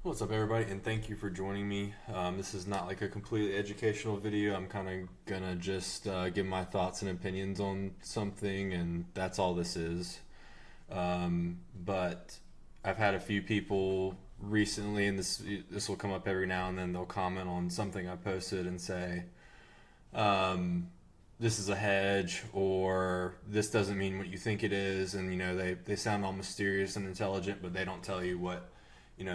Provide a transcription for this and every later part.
What's up, everybody, and thank you for joining me. This is not like a completely educational video. I'm kind of gonna just give my thoughts and opinions on something, and that's all this is. But I've had a few people recently, and this will come up every now and then. They'll comment on something I posted and say, "This is a hedge," or "This doesn't mean what you think it is," and they sound all mysterious and intelligent, but they don't tell you what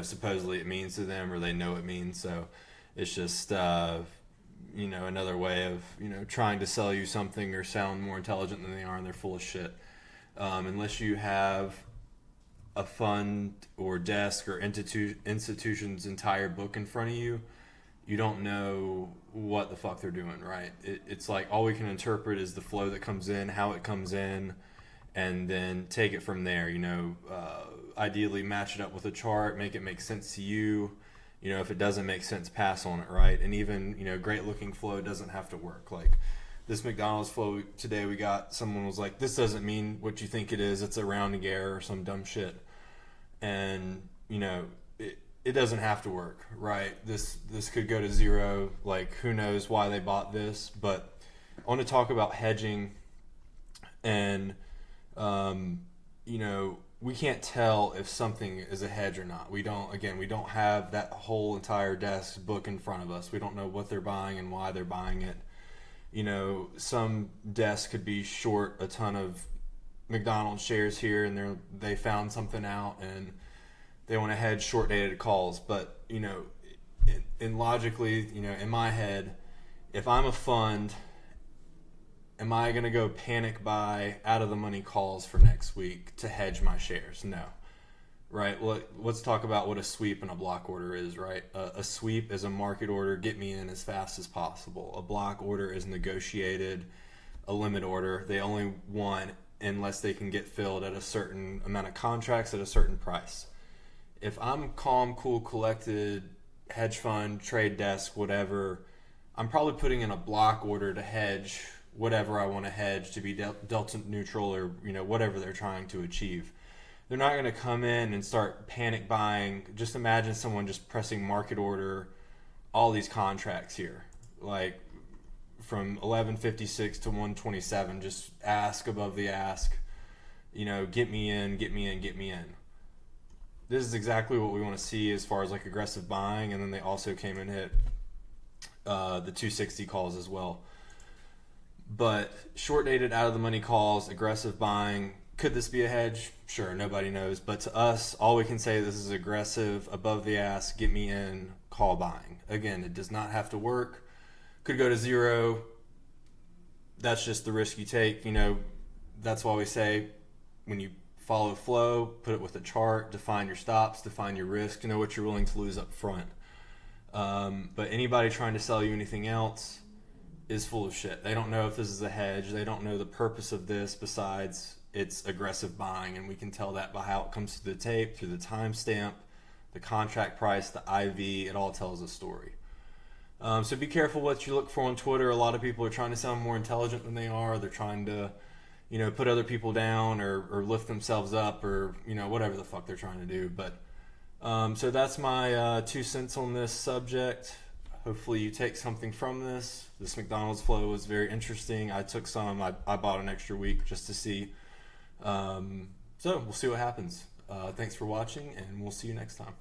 supposedly it means to them, or they know it means. So it's just another way of trying to sell you something or sound more intelligent than they are, and they're full of shit. Unless you have a fund or desk or institution's entire book in front of you, you don't know what the fuck they're doing, right? It's like all we can interpret is the flow that comes in, how it comes in, and then take it from there. Ideally match it up with a chart, make it make sense to you. If it doesn't make sense, pass on it, right? And even great looking flow doesn't have to work. Like this McDonald's flow today, we got someone was like, "This doesn't mean what you think it is. It's a rounding error or some dumb shit." And it doesn't have to work, right? This could go to zero. Like, who knows why they bought this? But I want to talk about hedging, and we can't tell if something is a hedge or not. We don't have that whole entire desk book in front of us. We don't know what they're buying and why they're buying it. Some desk could be short a ton of McDonald's shares here, and they found something out and they want to hedge short dated calls. But in logically, in my head, if I'm a fund, am I going to go panic buy out of the money calls for next week to hedge my shares? No. Right? Well, let's talk about what a sweep and a block order is, right? A sweep is a market order, get me in as fast as possible. A block order is negotiated, a limit order. They only want unless they can get filled at a certain amount of contracts at a certain price. If I'm calm, cool, collected, hedge fund, trade desk, whatever, I'm probably putting in a block order to hedge whatever I want to hedge, to be delta neutral, or whatever they're trying to achieve. They're not going to come in and start panic buying. Just imagine someone just pressing market order all these contracts here, like from 1156 to 127. Just ask above the ask, get me in, get me in, get me in. This is exactly what we want to see as far as like aggressive buying. And then they also came and hit the 260 calls as well. But short dated out of the money calls, aggressive buying, could this be a hedge? Sure, nobody knows. But to us, all we can say, this is aggressive, above the ask, get me in, call buying. Again, it does not have to work. Could go to zero. That's just the risk you take. That's why we say when you follow flow, put it with a chart, define your stops, define your risk, know what you're willing to lose up front. But anybody trying to sell you anything else is full of shit. They don't know if this is a hedge. They don't know the purpose of this besides it's aggressive buying, and we can tell that by how it comes through the tape, through the timestamp, the contract price, the IV. It all tells a story. So be careful what you look for on Twitter. A lot of people are trying to sound more intelligent than they are. They're trying to, put other people down or lift themselves up, or whatever the fuck they're trying to do. But so that's my 2 cents on this subject. Hopefully you take something from this. This McDonald's flow was very interesting. I took some. I bought an extra week just to see. So we'll see what happens. Thanks for watching, and we'll see you next time.